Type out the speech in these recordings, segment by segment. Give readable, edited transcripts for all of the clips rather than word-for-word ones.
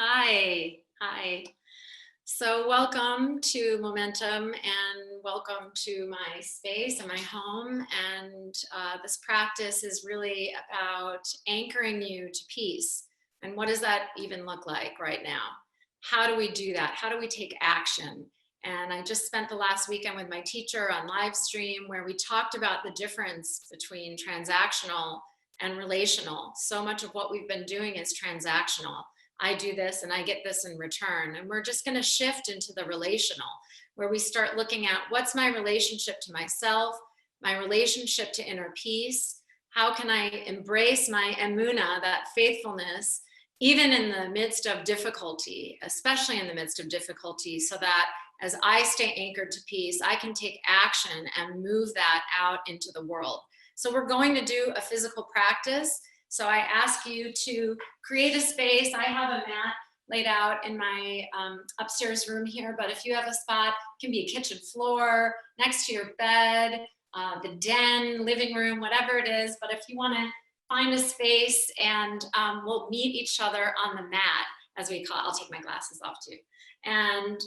Hi. Hi. So welcome to Momentum and welcome to my space and my home. And this practice is really about anchoring you to peace. And what does that even look like right now? How do we do that? How do we take action? And I just spent the last weekend with my teacher on live stream where we talked about the difference between transactional and relational. So much of what we've been doing is transactional. I do this and I get this in return. And we're just going to shift into the relational, where we start looking at what's my relationship to myself, my relationship to inner peace. How can I embrace my emuna, that faithfulness, even in the midst of difficulty, especially in the midst of difficulty, so that as I stay anchored to peace, I can take action and move that out into the world. So we're going to do a physical practice. So I ask you to create a space. I have a mat laid out in my upstairs room here, but if you have a spot, it can be a kitchen floor, next to your bed, the den, living room, whatever it is. But if you want to find a space and we'll meet each other on the mat, as we call it. I'll take my glasses off too. And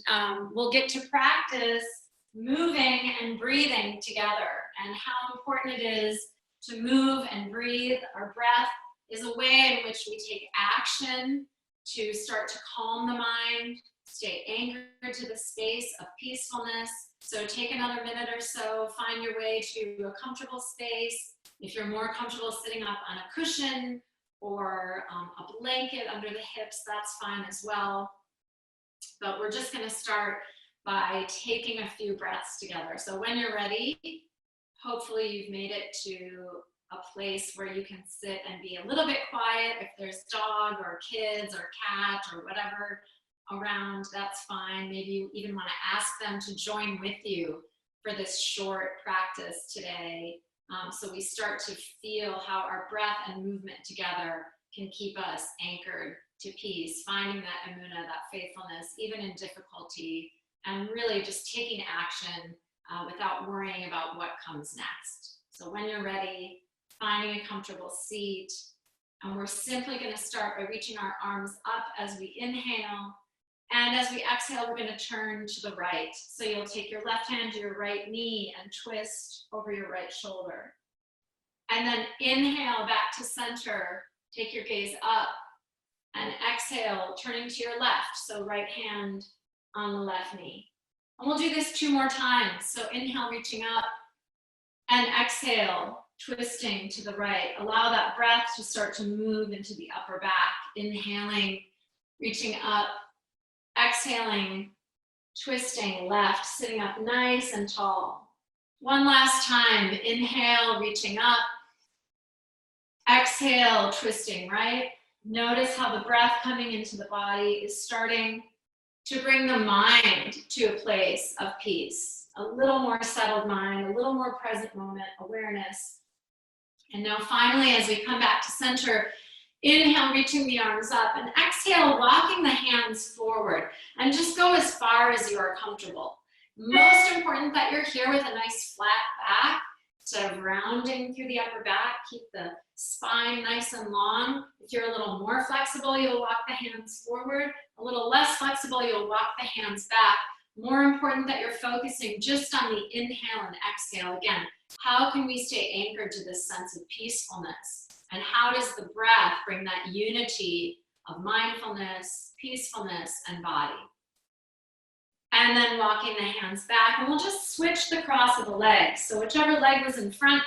we'll get to practice moving and breathing together, and how important it is to move and breathe. Our breath is a way in which we take action to start to calm the mind, stay anchored to the space of peacefulness. So take another minute or so, find your way to a comfortable space. If you're more comfortable sitting up on a cushion or a blanket under the hips, that's fine as well. But we're just going to start by taking a few breaths together. So when you're ready, hopefully you've made it to a place where you can sit and be a little bit quiet. If there's dog or kids or cat or whatever around, that's fine. Maybe you even want to ask them to join with you for this short practice today. So we start to feel how our breath and movement together can keep us anchored to peace, finding that emuna, that faithfulness, even in difficulty, and really just taking action without worrying about what comes next. So when you're ready, finding a comfortable seat, and we're simply going to start by reaching our arms up as we inhale, and as we exhale, we're going to turn to the right. So you'll take your left hand to your right knee and twist over your right shoulder. And then inhale back to center, take your gaze up, and exhale, turning to your left, so right hand on the left knee. And we'll do this 2 more times. So inhale, reaching up, and exhale, twisting to the right. Allow that breath to start to move into the upper back. Inhaling, reaching up, exhaling, twisting left, sitting up nice and tall. One last time. Inhale, reaching up. Exhale, twisting right. Notice how the breath coming into the body is starting to bring the mind to a place of peace, a little more settled mind, a little more present moment awareness. And now finally, as we come back to center, inhale, reaching the arms up, and exhale, walking the hands forward, and just go as far as you are comfortable. Most important that you're here with a nice flat back, instead of rounding through the upper back. Keep the spine nice and long. If you're a little more flexible, you'll walk the hands forward. A little less flexible, you'll walk the hands back. More important that you're focusing just on the inhale and exhale. Again, how can we stay anchored to this sense of peacefulness? And how does the breath bring that unity of mindfulness, peacefulness, and body? And then walking the hands back, and we'll just switch the cross of the legs. So whichever leg was in front,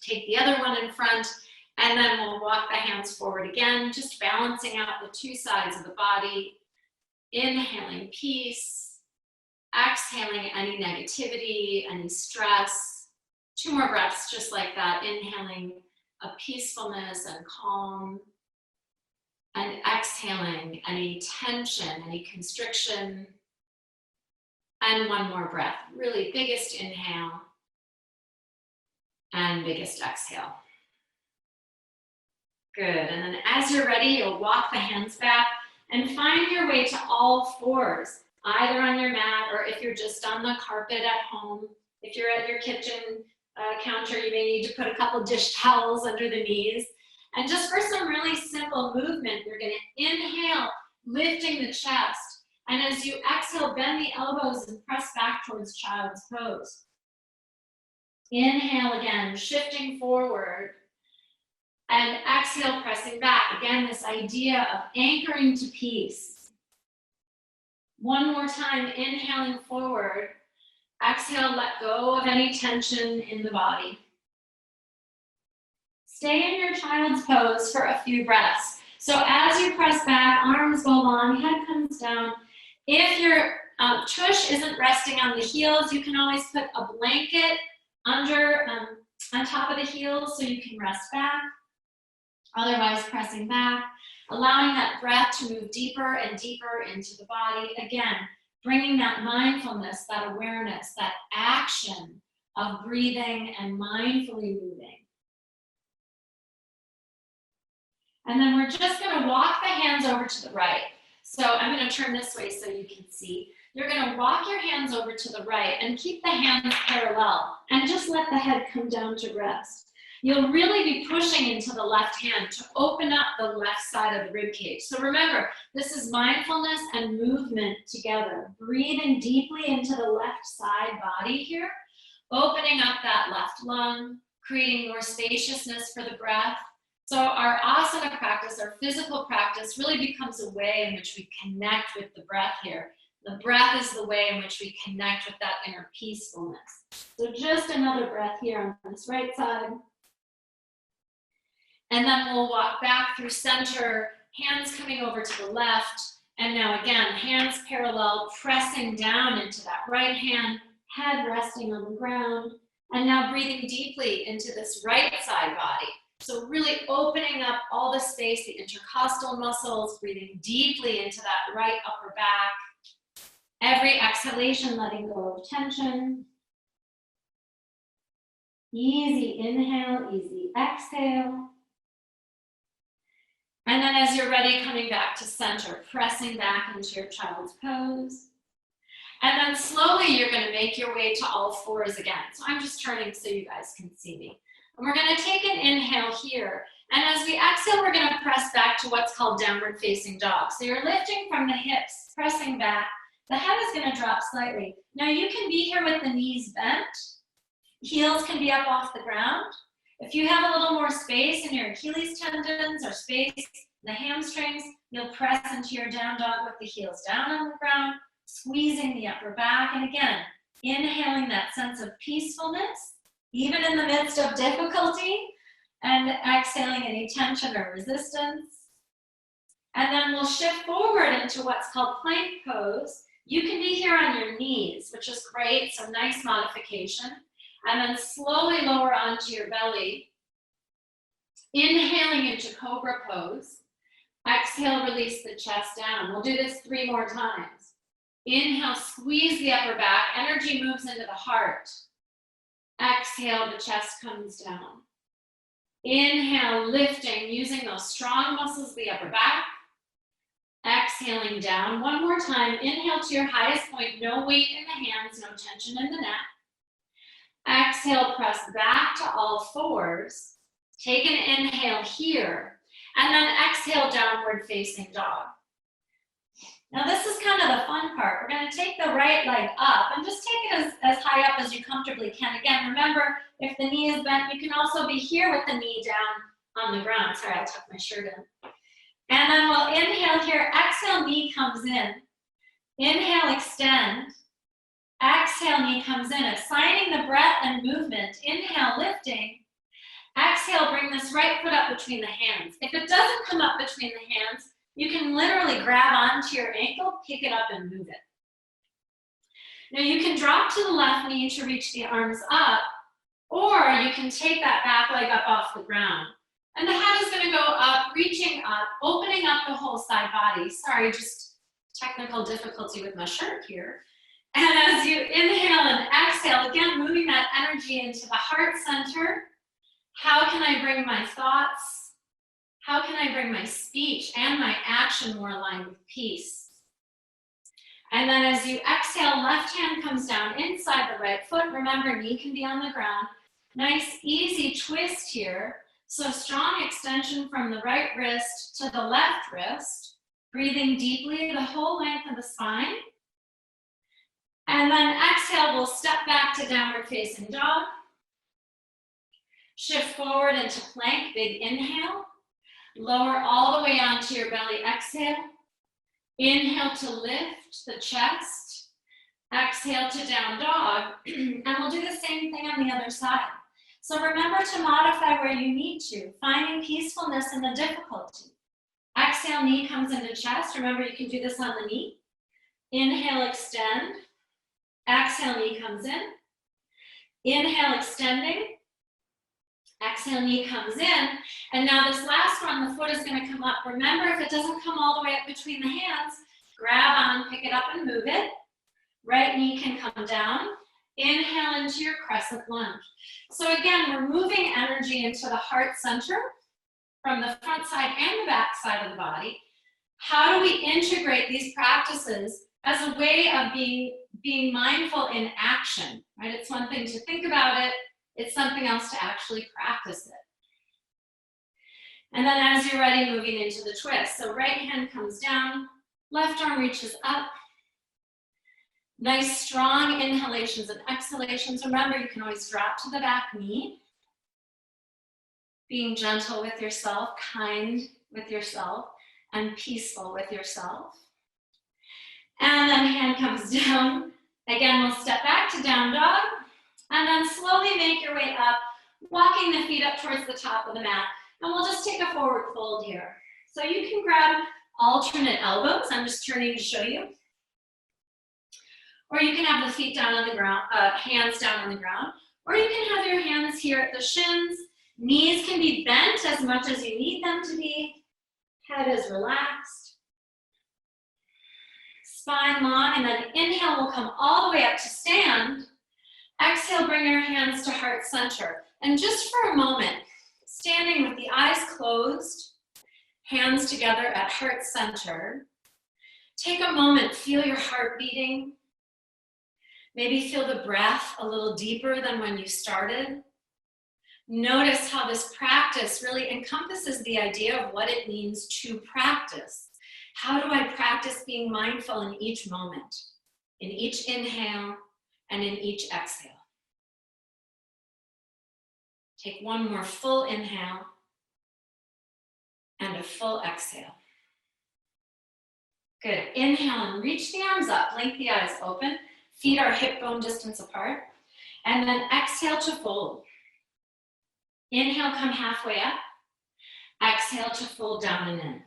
take the other one in front, and then we'll walk the hands forward again, just balancing out the 2 sides of the body. Inhaling peace, exhaling any negativity, any stress. 2 more breaths just like that, inhaling a peacefulness and calm, and exhaling any tension, any constriction. And 1 more breath, really biggest inhale and biggest exhale. Good, and then as you're ready, you'll walk the hands back and find your way to all 4s, either on your mat or if you're just on the carpet at home. If you're at your kitchen counter, you may need to put a couple dish towels under the knees. And just for some really simple movement, you're gonna inhale lifting the chest. And as you exhale, bend the elbows and press back towards child's pose. Inhale again, shifting forward. And exhale, pressing back. Again, this idea of anchoring to peace. One more time, inhaling forward. Exhale, let go of any tension in the body. Stay in your child's pose for a few breaths. So as you press back, arms go long, head comes down. If your tush isn't resting on the heels, you can always put a blanket under, on top of the heels so you can rest back. Otherwise, pressing back, allowing that breath to move deeper and deeper into the body. Again, bringing that mindfulness, that awareness, that action of breathing and mindfully moving. And then we're just going to walk the hands over to the right. So I'm going to turn this way so you can see. You're going to walk your hands over to the right and keep the hands parallel and just let the head come down to rest. You'll really be pushing into the left hand to open up the left side of the rib cage. So remember, this is mindfulness and movement together. Breathing deeply into the left side body here, opening up that left lung, creating more spaciousness for the breath. So our asana practice, our physical practice, really becomes a way in which we connect with the breath here. The breath is the way in which we connect with that inner peacefulness. So just another breath here on this right side. And then we'll walk back through center, hands coming over to the left. And now again, hands parallel, pressing down into that right hand, head resting on the ground. And now breathing deeply into this right side body. So really opening up all the space, the intercostal muscles, breathing deeply into that right upper back. Every exhalation, letting go of tension. Easy inhale, easy exhale. And then as you're ready, coming back to center, pressing back into your child's pose. And then slowly you're going to make your way to all fours again. So I'm just turning so you guys can see me. And we're going to take an inhale here. And as we exhale, we're going to press back to what's called downward facing dog. So you're lifting from the hips, pressing back. The head is going to drop slightly. Now you can be here with the knees bent. Heels can be up off the ground. If you have a little more space in your Achilles tendons or space in the hamstrings, you'll press into your down dog with the heels down on the ground, squeezing the upper back. And again, inhaling that sense of peacefulness, even in the midst of difficulty, and exhaling any tension or resistance. And then we'll shift forward into what's called plank pose. You can be here on your knees, which is great, so nice modification. And then slowly lower onto your belly. Inhaling into cobra pose. Exhale, release the chest down. We'll do this 3 more times. Inhale, squeeze the upper back. Energy moves into the heart. Exhale, the chest comes down. Inhale, lifting, using those strong muscles of the upper back. Exhaling down. One more time. Inhale to your highest point. No weight in the hands, no tension in the neck. Exhale, press back to all fours. Take an inhale here. And then exhale, downward facing dog. Now this is kind of the fun part. We're going to take the right leg up and just take it as high up as you comfortably can. Again, remember, if the knee is bent, you can also be here with the knee down on the ground. Sorry, I'll tuck my shirt in. And then we'll inhale here. Exhale, knee comes in. Inhale, extend. Exhale, knee comes in. Assigning the breath and movement. Inhale, lifting. Exhale, bring this right foot up between the hands. If it doesn't come up between the hands, you can literally grab onto your ankle, pick it up, and move it. Now you can drop to the left knee to reach the arms up, or you can take that back leg up off the ground. And the head is going to go up, reaching up, opening up the whole side body. Sorry, just technical difficulty with my shirt here. And as you inhale and exhale, again, moving that energy into the heart center. How can I bring my thoughts? How can I bring my speech and my action more aligned with peace? And then as you exhale, left hand comes down inside the right foot. Remember, knee can be on the ground. Nice, easy twist here. So strong extension from the right wrist to the left wrist. Breathing deeply the whole length of the spine. And then exhale, we'll step back to downward facing dog. Shift forward into plank, big inhale. Lower all the way onto your belly, exhale. Inhale to lift the chest. Exhale to down dog. And we'll do the same thing on the other side. So remember to modify where you need to, finding peacefulness in the difficulty. Exhale, knee comes into chest. Remember, you can do this on the knee. Inhale, extend. Exhale, knee comes in. Inhale, extending. Exhale, knee comes in. And now this last one, the foot is going to come up. Remember, if it doesn't come all the way up between the hands, grab on, pick it up, and move it. Right knee can come down. Inhale into your crescent lunge. So again, we're moving energy into the heart center from the front side and the back side of the body. How do we integrate these practices as a way of being mindful in action, right? It's one thing to think about it, it's something else to actually practice it. And then as you're ready, moving into the twist. So right hand comes down, left arm reaches up. Nice strong inhalations and exhalations. Remember, you can always drop to the back knee. Being gentle with yourself, kind with yourself, and peaceful with yourself. And then hand comes down. Again, we'll step back to down dog. And then slowly make your way up, walking the feet up towards the top of the mat. And we'll just take a forward fold here. So you can grab alternate elbows. I'm just turning to show you. Or you can have the feet down on the ground, hands down on the ground. Or you can have your hands here at the shins. Knees can be bent as much as you need them to be. Head is relaxed. Spine long, and then inhale will come all the way up to stand. Exhale, bring your hands to heart center. And just for a moment, standing with the eyes closed, hands together at heart center. Take a moment, feel your heart beating. Maybe feel the breath a little deeper than when you started. Notice how this practice really encompasses the idea of what it means to practice. How do I practice being mindful in each moment, in each inhale, and in each exhale? Take one more full inhale and a full exhale. Good. Inhale and reach the arms up. Blink the eyes open. Feet are hip bone distance apart. And then exhale to fold. Inhale, come halfway up. Exhale to fold down and in.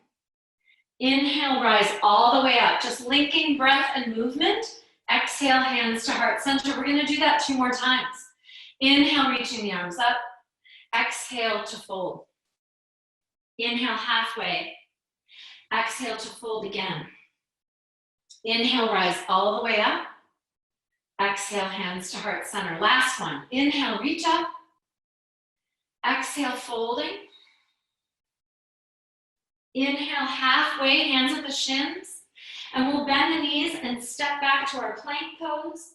Inhale, rise all the way up. Just linking breath and movement. Exhale, hands to heart center. We're going to do that 2 more times. Inhale, reaching the arms up. Exhale to fold. Inhale, halfway. Exhale to fold again. Inhale, rise all the way up. Exhale, hands to heart center. Last one. Inhale, reach up. Exhale, folding. Inhale, halfway, hands at the shins. And we'll bend the knees and step back to our plank pose.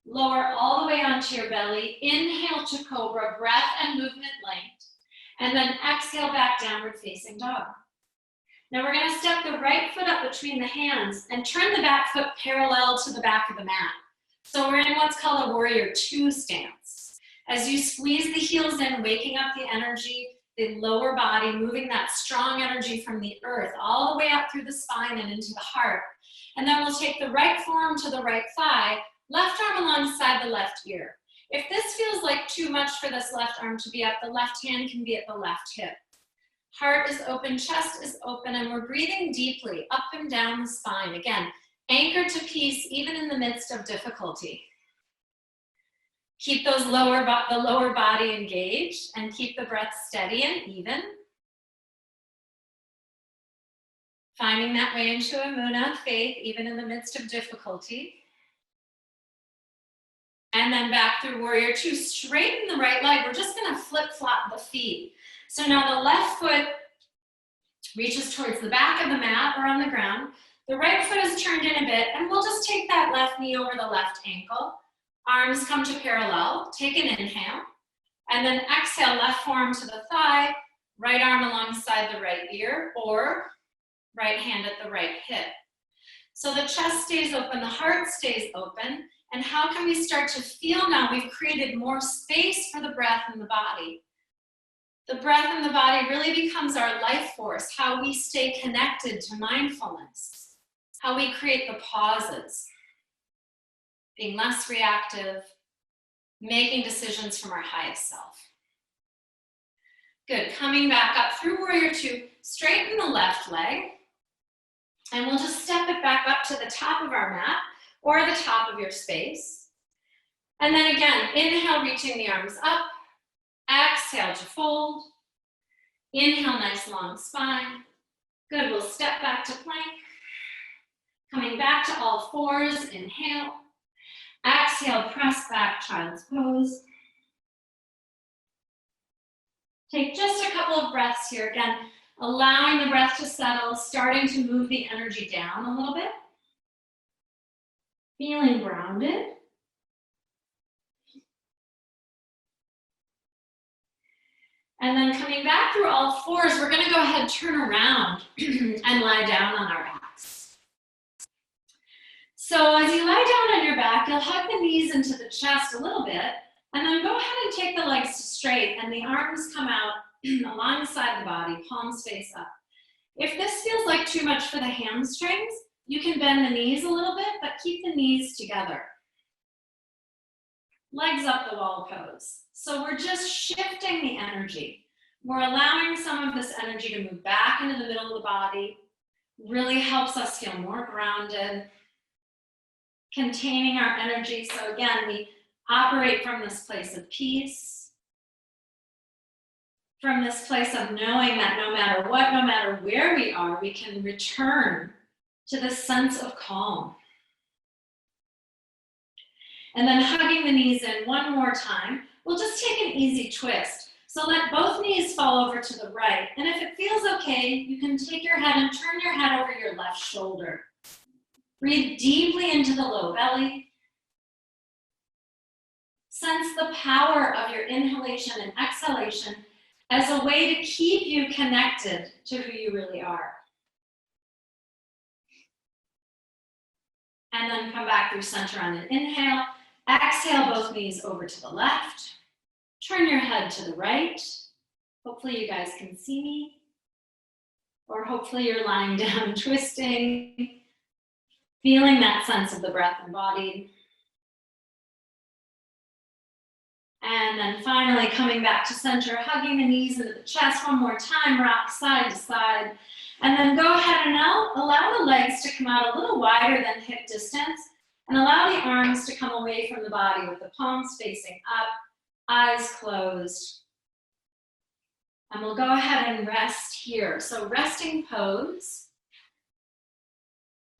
Lower all the way onto your belly. Inhale to cobra, breath and movement linked. And then exhale back, downward facing dog. Now we're going to step the right foot up between the hands and turn the back foot parallel to the back of the mat. So we're in what's called a warrior 2 stance. As you squeeze the heels in, waking up the energy, the lower body, moving that strong energy from the earth all the way up through the spine and into the heart. And then we'll take the right forearm to the right thigh, left arm alongside the left ear. If this feels like too much for this left arm to be up, the left hand can be at the left hip. Heart is open, chest is open, and we're breathing deeply up and down the spine. Again, anchored to peace even in the midst of difficulty. Keep those the lower body engaged and keep the breath steady and even. Finding that way into Amuna, faith, even in the midst of difficulty. And then back through warrior 2, straighten the right leg. We're just gonna flip-flop the feet. So now the left foot reaches towards the back of the mat or on the ground. The right foot is turned in a bit, and we'll just take that left knee over the left ankle. Arms come to parallel. Take an inhale. And then exhale, left forearm to the thigh, right arm alongside the right ear, or right hand at the right hip. So the chest stays open, the heart stays open. And how can we start to feel now we've created more space for the breath in the body? The breath in the body really becomes our life force, how we stay connected to mindfulness, how we create the pauses, being less reactive, making decisions from our highest self. Good, coming back up through warrior two, straighten the left leg, and we'll just step it back up to the top of our mat or the top of your space. And then again, inhale, reaching the arms up, exhale to fold, inhale, nice long spine. Good, we'll step back to plank, coming back to all fours, inhale, exhale, press back, child's pose. Take just a couple of breaths here. Again, allowing the breath to settle, starting to move the energy down a little bit. Feeling grounded. And then coming back through all fours, we're going to go ahead and turn around and lie down on our backs. So as you lie down on your back, you'll hug the knees into the chest a little bit, and then go ahead and take the legs to straight, and the arms come out alongside the body, palms face up. If this feels like too much for the hamstrings, you can bend the knees a little bit, but keep the knees together. Legs up the wall pose. So we're just shifting the energy. We're allowing some of this energy to move back into the middle of the body. Really helps us feel more grounded. Containing our energy. So again, we operate from this place of peace. From this place of knowing that no matter what, no matter where we are, we can return to this sense of calm. And then hugging the knees in one more time. We'll just take an easy twist. So let both knees fall over to the right. And if it feels okay, you can take your head and turn your head over your left shoulder. Breathe deeply into the low belly. Sense the power of your inhalation and exhalation as a way to keep you connected to who you really are. And then come back through center on an inhale. Exhale, both knees over to the left. Turn your head to the right. Hopefully you guys can see me. Or hopefully you're lying down, twisting, feeling that sense of the breath embodied. And then finally coming back to center, hugging the knees into the chest one more time, rock side to side. And then go ahead and now allow the legs to come out a little wider than hip distance. And allow the arms to come away from the body with the palms facing up, eyes closed. And we'll go ahead and rest here. So resting pose.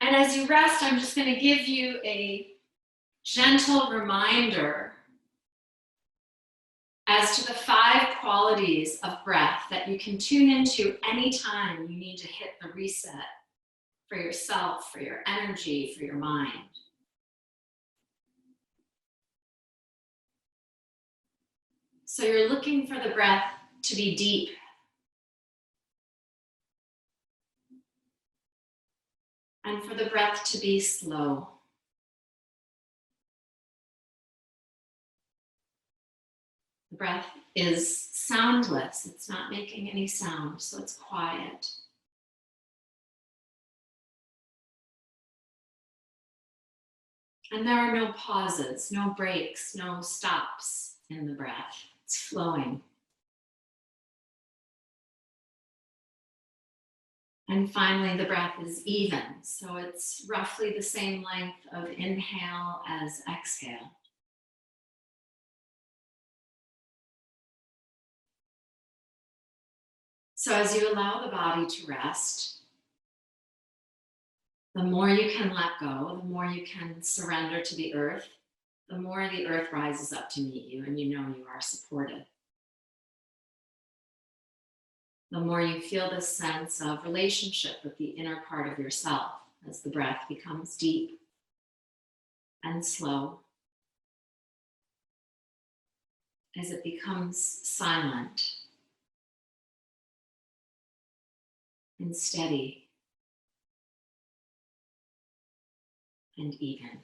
And as you rest, I'm just going to give you a gentle reminder as to the 5 qualities of breath that you can tune into anytime you need to hit the reset for yourself, for your energy, for your mind. So you're looking for the breath to be deep. And for the breath to be slow. The breath is soundless. It's not making any sound, so it's quiet. And there are no pauses, no breaks, no stops in the breath. It's flowing. And finally, the breath is even. So it's roughly the same length of inhale as exhale. So as you allow the body to rest, the more you can let go, the more you can surrender to the earth, the more the earth rises up to meet you and you know you are supported. The more you feel this sense of relationship with the inner part of yourself as the breath becomes deep and slow, as it becomes silent and steady and even.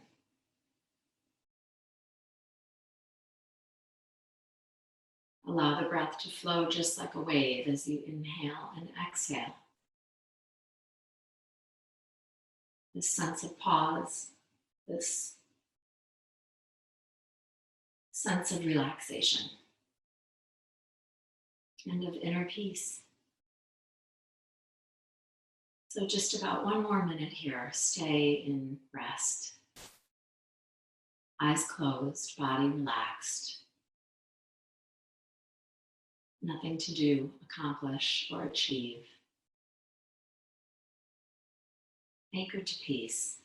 Allow the breath to flow just like a wave as you inhale and exhale. This sense of pause, this sense of relaxation and of inner peace. So just about one more minute here. Stay in rest. Eyes closed, body relaxed. Nothing to do, accomplish, or achieve. Anchored to peace.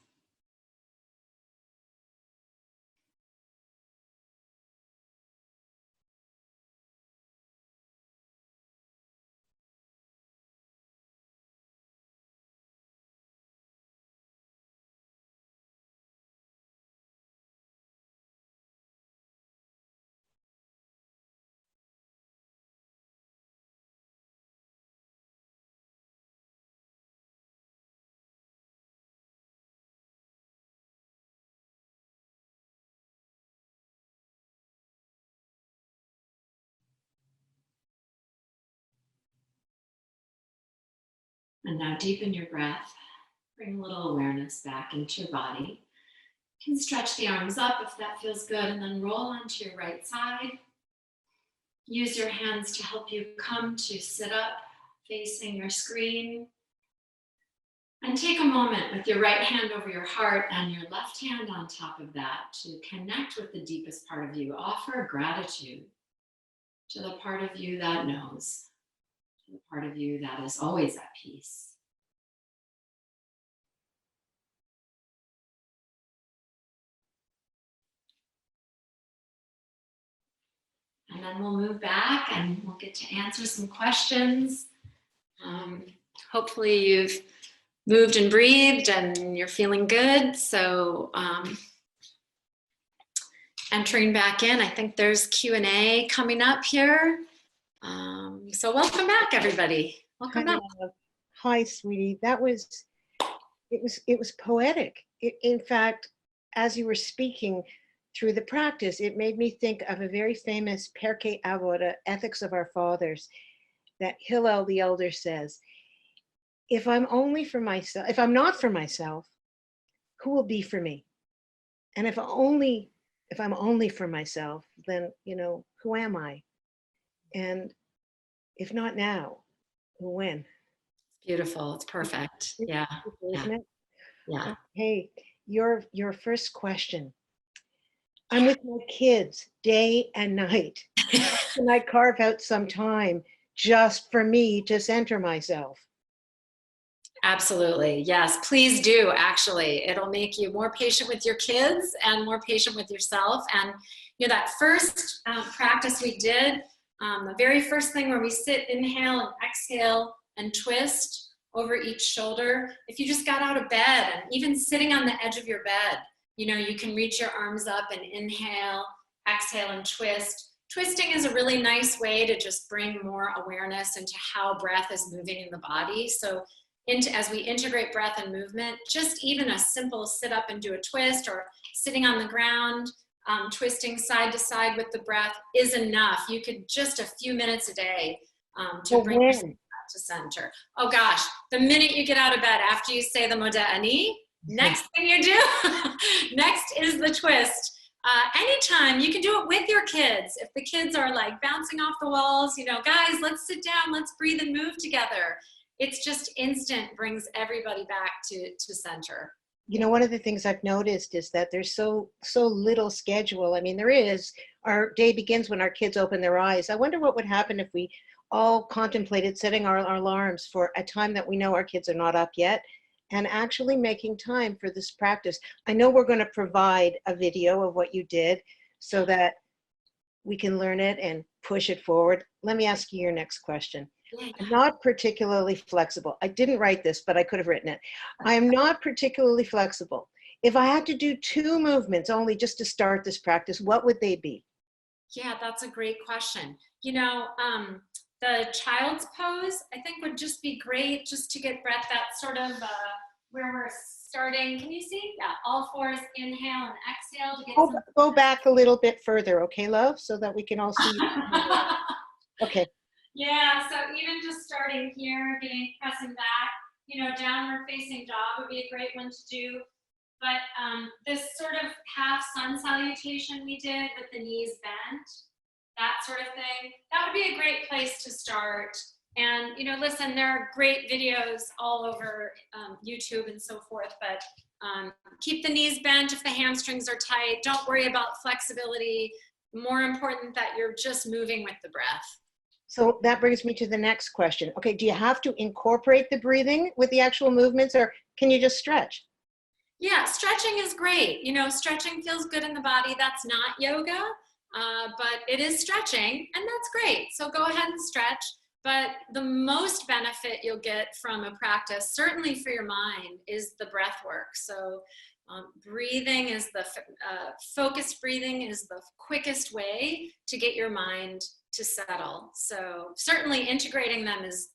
And now deepen your breath. Bring a little awareness back into your body. You can stretch the arms up if that feels good, and then roll onto your right side. Use your hands to help you come to sit up, facing your screen. And take a moment with your right hand over your heart and your left hand on top of that to connect with the deepest part of you. Offer gratitude to the part of you that knows, to the part of you that is always at peace. And then we'll move back and we'll get to answer some questions. Hopefully you've moved and breathed and you're feeling good. So entering back in, I think there's Q&A coming up here. So welcome back, everybody. Welcome back. Hi, sweetie. It was poetic. In fact, as you were speaking through the practice, it made me think of a very famous Pirkei Avot, Ethics of Our Fathers, that Hillel the Elder says, if I'm not for myself, who will be for me? And if I'm only for myself, then, who am I? And if not now, when? Beautiful. It's perfect. Yeah. Isn't it? Yeah. Hey, your first question. I'm with my kids day and night. How can I carve out some time just for me to center myself? Absolutely. Yes, please do. Actually, it'll make you more patient with your kids and more patient with yourself. And that first practice we did, the very first thing where we sit, inhale and exhale and twist over each shoulder. If you just got out of bed and even sitting on the edge of your bed, you can reach your arms up and inhale, exhale, and twist. Twisting is a really nice way to just bring more awareness into how breath is moving in the body. So as we integrate breath and movement, just even a simple sit up and do a twist, or sitting on the ground, twisting side to side with the breath is enough. You could just a few minutes a day to bring yourself back to center. Oh gosh, the minute you get out of bed after you say the Modeh Ani, next thing you do, next is the twist. Anytime you can do it with your kids. If the kids are like bouncing off the walls, guys, let's sit down, let's breathe and move together. It's just instant, brings everybody back to center. One of the things I've noticed is that there's so little schedule. I mean, there is. Our day begins when our kids open their eyes. I wonder what would happen if we all contemplated setting our alarms for a time that we know our kids are not up yet, and actually making time for this practice. I know we're going to provide a video of what you did so that we can learn it and push it forward. Let me ask you your next question. I'm not particularly flexible. I didn't write this, but I could have written it. I am not particularly flexible. If I had to do 2 movements only just to start this practice, what would they be? Yeah, that's a great question. The child's pose, I think, would just be great just to get breath, that sort of where we're starting. Can you see? Yeah, all fours, inhale and exhale to get Go, some. go back a little bit further, okay, love, so that we can all see you. Okay. Yeah, so even just starting here, pressing back, downward facing dog would be a great one to do. But this sort of half sun salutation we did with the knees bent, that sort of thing, that would be a great place to start. And, listen, there are great videos all over YouTube and so forth, but keep the knees bent if the hamstrings are tight. Don't worry about flexibility. More important that you're just moving with the breath. So that brings me to the next question. Okay, do you have to incorporate the breathing with the actual movements, or can you just stretch? Yeah, stretching is great. Stretching feels good in the body. That's not yoga, but it is stretching, and that's great. So go ahead and stretch. But the most benefit you'll get from a practice, certainly for your mind, is the breath work. So breathing is focused breathing is the quickest way to get your mind to settle. So certainly integrating them is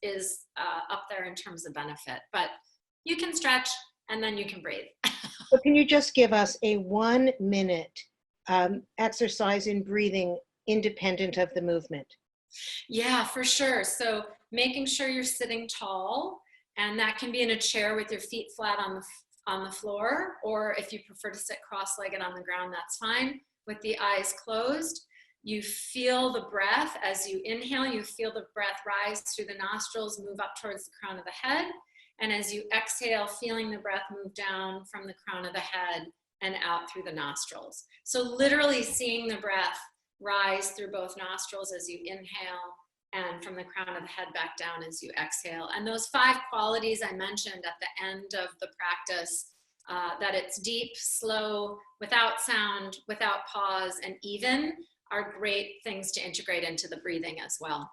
up there in terms of benefit, but you can stretch and then you can breathe. So can you just give us a 1-minute exercise in breathing independent of the movement? Yeah, for sure. So making sure you're sitting tall, and that can be in a chair with your feet flat on the floor, or if you prefer to sit cross-legged on the ground, that's fine, with the eyes closed. You feel the breath as you inhale, you feel the breath rise through the nostrils, move up towards the crown of the head. And as you exhale, feeling the breath move down from the crown of the head and out through the nostrils. So literally seeing the breath rise through both nostrils as you inhale, and from the crown of the head back down as you exhale. And those 5 qualities I mentioned at the end of the practice, that it's deep, slow, without sound, without pause, and even, are great things to integrate into the breathing as well.